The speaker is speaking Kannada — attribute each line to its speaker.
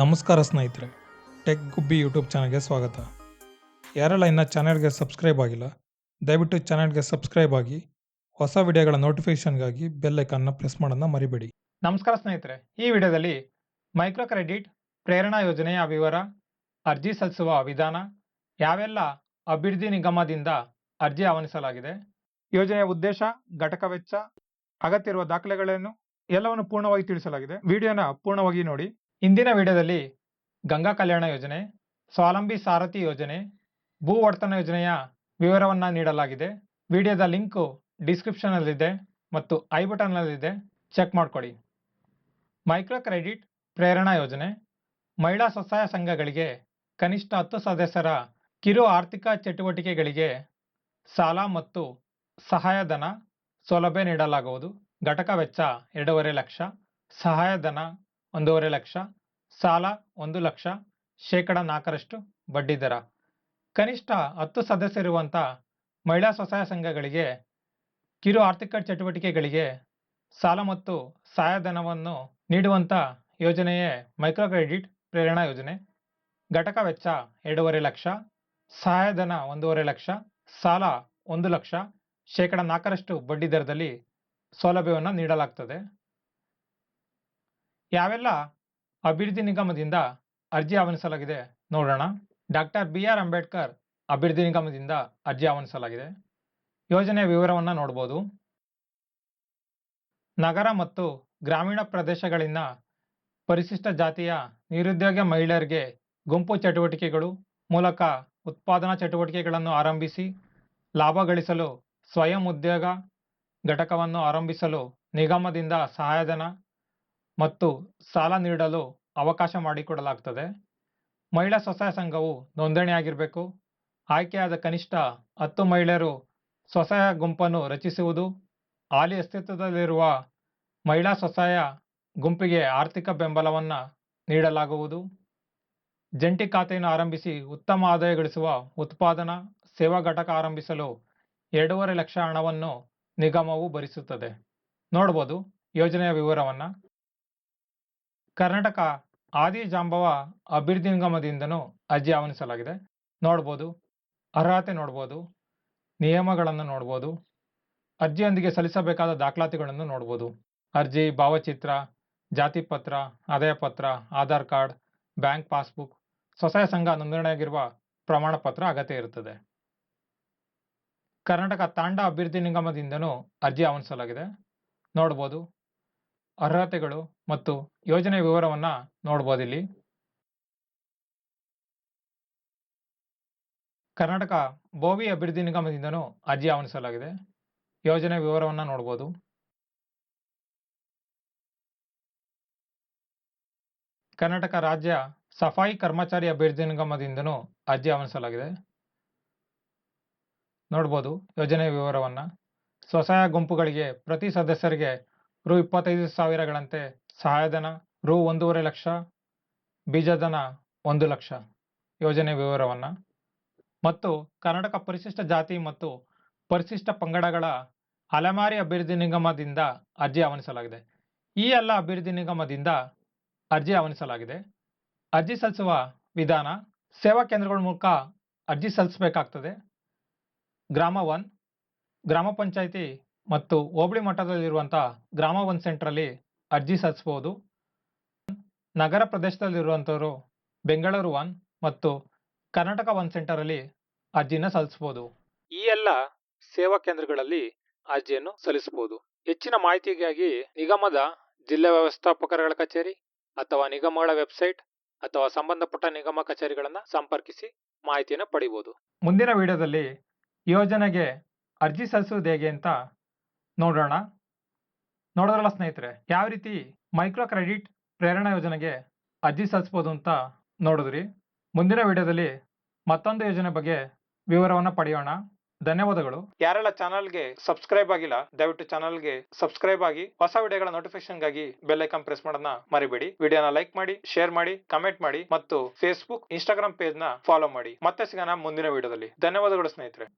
Speaker 1: ನಮಸ್ಕಾರ ಸ್ನೇಹಿತರೆ, ಟೆಕ್ ಗುಬ್ಬಿ ಯೂಟ್ಯೂಬ್ ಚಾನಲ್ಗೆ ಸ್ವಾಗತ. ಯಾರೆಲ್ಲ ಇನ್ನು ಚಾನಲ್ಗೆ ಸಬ್ಸ್ಕ್ರೈಬ್ ಆಗಿಲ್ಲ, ದಯವಿಟ್ಟು ಚಾನಲ್ಗೆ ಸಬ್ಸ್ಕ್ರೈಬ್ ಆಗಿ ಹೊಸ ವಿಡಿಯೋಗಳ ನೋಟಿಫಿಕೇಶನ್ಗಾಗಿ ಬೆಲ್ ಐಕಾನ್ನ ಪ್ರೆಸ್ ಮಾಡೋದನ್ನ ಮರಿಬೇಡಿ.
Speaker 2: ನಮಸ್ಕಾರ ಸ್ನೇಹಿತರೆ, ಈ ವಿಡಿಯೋದಲ್ಲಿ ಮೈಕ್ರೋ ಕ್ರೆಡಿಟ್ ಪ್ರೇರಣಾ ಯೋಜನೆಯ ವಿವರ, ಅರ್ಜಿ ಸಲ್ಲಿಸುವ ವಿಧಾನ, ಯಾವೆಲ್ಲ ಅಭಿವೃದ್ಧಿ ನಿಗಮದಿಂದ ಅರ್ಜಿ ಆಹ್ವಾನಿಸಲಾಗಿದೆ, ಯೋಜನೆಯ ಉದ್ದೇಶ, ಘಟಕ ವೆಚ್ಚ, ಅಗತ್ಯ ಇರುವ ದಾಖಲೆಗಳೇನು ಎಲ್ಲವನ್ನು ಪೂರ್ಣವಾಗಿ ತಿಳಿಸಲಾಗಿದೆ. ವಿಡಿಯೋನ ಪೂರ್ಣವಾಗಿ ನೋಡಿ. ಇಂದಿನ ವಿಡಿಯೋದಲ್ಲಿ ಗಂಗಾ ಕಲ್ಯಾಣ ಯೋಜನೆ, ಸ್ವಾವಲಂಬಿ ಸಾರಥಿ ಯೋಜನೆ, ಭೂ ಒಡೆತನ ಯೋಜನೆಯ ವಿವರವನ್ನು ನೀಡಲಾಗಿದೆ. ವಿಡಿಯೋದ ಲಿಂಕು ಡಿಸ್ಕ್ರಿಪ್ಷನ್ ಅಲ್ಲಿದೆ ಮತ್ತು ಐ ಬಟನ್ ನಲ್ಲಿದೆ, ಚೆಕ್ ಮಾಡ್ಕೊಳ್ಳಿ. ಮೈಕ್ರೋ ಕ್ರೆಡಿಟ್ ಪ್ರೇರಣಾ ಯೋಜನೆ ಮಹಿಳಾ ಸ್ವಸಹಾಯ ಸಂಘಗಳಿಗೆ ಕನಿಷ್ಠ 10 ಸದಸ್ಯರ ಕಿರು ಆರ್ಥಿಕ ಚಟುವಟಿಕೆಗಳಿಗೆ ಸಾಲ ಮತ್ತು ಸಹಾಯಧನ ಸೌಲಭ್ಯ ನೀಡಲಾಗುವುದು. ಘಟಕ ವೆಚ್ಚ 2.5 ಲಕ್ಷ, ಸಹಾಯಧನ 1.5 ಲಕ್ಷ, ಸಾಲ 1 ಲಕ್ಷ, ಶೇಕಡ 4% ಬಡ್ಡಿ ದರ. ಕನಿಷ್ಠ 10 ಸದಸ್ಯರಿರುವಂಥ ಮಹಿಳಾ ಸ್ವಸಹಾಯ ಸಂಘಗಳಿಗೆ ಕಿರು ಆರ್ಥಿಕ ಚಟುವಟಿಕೆಗಳಿಗೆ ಸಾಲ ಮತ್ತು ಸಹಾಯಧನವನ್ನು ನೀಡುವಂಥ ಯೋಜನೆಯೇ ಮೈಕ್ರೋ ಕ್ರೆಡಿಟ್ ಪ್ರೇರಣಾ ಯೋಜನೆ. ಘಟಕ ವೆಚ್ಚ 2.5 ಲಕ್ಷ, ಸಹಾಯಧನ 1.5 ಲಕ್ಷ, ಸಾಲ 1 ಲಕ್ಷ, ಶೇಕಡ 4% ಬಡ್ಡಿ ದರದಲ್ಲಿ ಸೌಲಭ್ಯವನ್ನು ನೀಡಲಾಗ್ತದೆ. ಯಾವೆಲ್ಲ ಅಭಿವೃದ್ಧಿ ನಿಗಮದಿಂದ ಅರ್ಜಿ ಆಹ್ವಾನಿಸಲಾಗಿದೆ ನೋಡೋಣ. ಡಾಕ್ಟರ್ BR ಅಂಬೇಡ್ಕರ್ ಅಭಿವೃದ್ಧಿ ನಿಗಮದಿಂದ ಅರ್ಜಿ ಆಹ್ವಾನಿಸಲಾಗಿದೆ. ಯೋಜನೆಯ ವಿವರವನ್ನು ನೋಡಬಹುದು. ನಗರ ಮತ್ತು ಗ್ರಾಮೀಣ ಪ್ರದೇಶಗಳಿಂದ ಪರಿಶಿಷ್ಟ ಜಾತಿಯ ನಿರುದ್ಯೋಗ ಮಹಿಳೆಯರಿಗೆ ಗುಂಪು ಚಟುವಟಿಕೆಗಳು ಮೂಲಕ ಉತ್ಪಾದನಾ ಚಟುವಟಿಕೆಗಳನ್ನು ಆರಂಭಿಸಿ ಲಾಭ ಗಳಿಸಲು ಸ್ವಯಂ ಉದ್ಯೋಗ ಘಟಕವನ್ನು ಆರಂಭಿಸಲು ನಿಗಮದಿಂದ ಸಹಾಯಧನ ಮತ್ತು ಸಾಲ ನೀಡಲು ಅವಕಾಶ ಮಾಡಿಕೊಡಲಾಗುತ್ತದೆ. ಮಹಿಳಾ ಸ್ವಸಹಾಯ ಸಂಘವು ನೋಂದಣಿಯಾಗಿರಬೇಕು. ಆಯ್ಕೆಯಾದ ಕನಿಷ್ಠ 10 ಮಹಿಳೆಯರು ಸ್ವಸಹಾಯ ಗುಂಪನ್ನು ರಚಿಸುವುದು. ಹಾಲಿ ಅಸ್ತಿತ್ವದಲ್ಲಿರುವ ಮಹಿಳಾ ಸ್ವಸಹಾಯ ಗುಂಪಿಗೆ ಆರ್ಥಿಕ ಬೆಂಬಲವನ್ನು ನೀಡಲಾಗುವುದು. ಜಂಟಿ ಖಾತೆಯನ್ನು ಆರಂಭಿಸಿ ಉತ್ತಮ ಆದಾಯ ಗಳಿಸುವ ಉತ್ಪಾದನಾ ಸೇವಾ ಘಟಕ ಆರಂಭಿಸಲು 2.5 ಲಕ್ಷ ಹಣವನ್ನು ನಿಗಮವು ಭರಿಸುತ್ತದೆ. ನೋಡಬಹುದು ಯೋಜನೆಯ ವಿವರವನ್ನು. ಕರ್ನಾಟಕ ಆದಿ ಜಾಂಬವ ಅಭಿವೃದ್ಧಿ ನಿಗಮದಿಂದನೂ ಅರ್ಜಿ ಆಹ್ವಾನಿಸಲಾಗಿದೆ. ನೋಡ್ಬೋದು, ಅರ್ಹತೆ ನೋಡ್ಬೋದು, ನಿಯಮಗಳನ್ನು ನೋಡ್ಬೋದು, ಅರ್ಜಿಯೊಂದಿಗೆ ಸಲ್ಲಿಸಬೇಕಾದ ದಾಖಲಾತಿಗಳನ್ನು ನೋಡ್ಬೋದು. ಅರ್ಜಿ, ಭಾವಚಿತ್ರ, ಜಾತಿ ಪತ್ರ, ಆದಾಯ ಪತ್ರ, ಆಧಾರ್ ಕಾರ್ಡ್, ಬ್ಯಾಂಕ್ ಪಾಸ್ಬುಕ್, ಸ್ವಸಹಾಯ ಸಂಘ ನೋಂದಣಿಯಾಗಿರುವ ಪ್ರಮಾಣ ಪತ್ರ ಅಗತ್ಯ ಇರುತ್ತದೆ. ಕರ್ನಾಟಕ ತಾಂಡ ಅಭಿವೃದ್ಧಿ ನಿಗಮದಿಂದನೂ ಅರ್ಜಿ ಆಹ್ವಾನಿಸಲಾಗಿದೆ. ನೋಡ್ಬೋದು, ಅರ್ಹತೆಗಳು ಮತ್ತು ಯೋಜನೆಯ ವಿವರವನ್ನು ನೋಡ್ಬೋದು. ಇಲ್ಲಿ ಕರ್ನಾಟಕ ಬೋವಿ ಅಭಿವೃದ್ಧಿ ನಿಗಮದಿಂದನೂ ಅರ್ಜಿ ಆಹ್ವಾನಿಸಲಾಗಿದೆ. ಯೋಜನೆ ವಿವರವನ್ನು ನೋಡ್ಬೋದು. ಕರ್ನಾಟಕ ರಾಜ್ಯ ಸಫಾಯಿ ಕರ್ಮಚಾರಿ ಅಭಿವೃದ್ಧಿ ನಿಗಮದಿಂದನೂ ಅರ್ಜಿ ಆಹ್ವಾನಿಸಲಾಗಿದೆ. ನೋಡ್ಬೋದು ಯೋಜನೆಯ ವಿವರವನ್ನು. ಸ್ವಸಹಾಯ ಗುಂಪುಗಳಿಗೆ ಪ್ರತಿ ಸದಸ್ಯರಿಗೆ ರು 25,000ಗಳಂತೆ ಸಹಾಯಧನ, ರು 1.5 ಲಕ್ಷ, ಬೀಜಧನ 1 ಲಕ್ಷ. ಯೋಜನೆ ವಿವರವನ್ನು. ಮತ್ತು ಕರ್ನಾಟಕ ಪರಿಶಿಷ್ಟ ಜಾತಿ ಮತ್ತು ಪರಿಶಿಷ್ಟ ಪಂಗಡಗಳ ಅಲೆಮಾರಿ ಅಭಿವೃದ್ಧಿ ನಿಗಮದಿಂದ ಅರ್ಜಿ ಆಹ್ವಾನಿಸಲಾಗಿದೆ. ಈ ಎಲ್ಲ ಅಭಿವೃದ್ಧಿ ನಿಗಮದಿಂದ ಅರ್ಜಿ ಆಹ್ವಾನಿಸಲಾಗಿದೆ. ಅರ್ಜಿ ಸಲ್ಲಿಸುವ ವಿಧಾನ: ಸೇವಾ ಕೇಂದ್ರಗಳ ಮೂಲಕ ಅರ್ಜಿ ಸಲ್ಲಿಸಬೇಕಾಗ್ತದೆ. ಗ್ರಾಮ 1, ಗ್ರಾಮ ಪಂಚಾಯಿತಿ ಮತ್ತು ಹೋಬಳಿ ಮಟ್ಟದಲ್ಲಿರುವಂಥ ಗ್ರಾಮ 1 ಸೆಂಟ್ರಲ್ಲಿ ಅರ್ಜಿ ಸಲ್ಲಿಸಬಹುದು. ನಗರ ಪ್ರದೇಶದಲ್ಲಿರುವಂಥವರು ಬೆಂಗಳೂರು 1 ಮತ್ತು ಕರ್ನಾಟಕ 1 ಸೆಂಟರಲ್ಲಿ ಅರ್ಜಿನ ಸಲ್ಲಿಸಬಹುದು. ಈ ಎಲ್ಲ ಸೇವಾ ಕೇಂದ್ರಗಳಲ್ಲಿ ಅರ್ಜಿಯನ್ನು ಸಲ್ಲಿಸಬಹುದು. ಹೆಚ್ಚಿನ ಮಾಹಿತಿಗಾಗಿ ನಿಗಮದ ಜಿಲ್ಲಾ ವ್ಯವಸ್ಥಾಪಕರ ಕಚೇರಿ ಅಥವಾ ನಿಗಮಗಳ ವೆಬ್ಸೈಟ್ ಅಥವಾ ಸಂಬಂಧಪಟ್ಟ ನಿಗಮ ಕಚೇರಿಗಳನ್ನು ಸಂಪರ್ಕಿಸಿ ಮಾಹಿತಿಯನ್ನು ಪಡೆಯಬಹುದು. ಮುಂದಿನ ವಿಡಿಯೋದಲ್ಲಿ ಯೋಜನೆಗೆ ಅರ್ಜಿ ಸಲ್ಲಿಸುವುದು ಹೇಗೆ ಅಂತ ನೋಡೋಣ. ನೋಡೋದ್ರಲ್ಲ ಸ್ನೇಹಿತರೆ, ಯಾವ ರೀತಿ ಮೈಕ್ರೋ ಕ್ರೆಡಿಟ್ ಪ್ರೇರಣಾ ಯೋಜನೆಗೆ ಅರ್ಜಿ ಸಲ್ಲಿಸಬಹುದು ಅಂತ ನೋಡಿದ್ರಿ. ಮುಂದಿನ ವಿಡಿಯೋದಲ್ಲಿ ಮತ್ತೊಂದು ಯೋಜನೆ ಬಗ್ಗೆ ವಿವರವನ್ನು ಪಡೆಯೋಣ. ಧನ್ಯವಾದಗಳು. ಯಾರೆಲ್ಲ ಚಾನಲ್ಗೆ ಸಬ್ಸ್ಕ್ರೈಬ್ ಆಗಿಲ್ಲ, ದಯವಿಟ್ಟು ಚಾನಲ್ಗೆ ಸಬ್ಸ್ಕ್ರೈಬ್ ಆಗಿ ಹೊಸ ವಿಡಿಯೋಗಳ ನೋಟಿಫಿಕೇಶನ್ಗಾಗಿ ಬೆಲ್ ಐಕಾನ್ ಪ್ರೆಸ್ ಮಾಡೋದನ್ನ ಮರಿಬೇಡಿ. ವಿಡಿಯೋನ ಲೈಕ್ ಮಾಡಿ, ಶೇರ್ ಮಾಡಿ, ಕಮೆಂಟ್ ಮಾಡಿ ಮತ್ತು ಫೇಸ್ಬುಕ್, ಇನ್ಸ್ಟಾಗ್ರಾಮ್ ಪೇಜ್ನ ಫಾಲೋ ಮಾಡಿ. ಮತ್ತೆ ಸಿಗೋಣ ಮುಂದಿನ ವಿಡಿಯೋದಲ್ಲಿ. ಧನ್ಯವಾದಗಳು ಸ್ನೇಹಿತರೆ.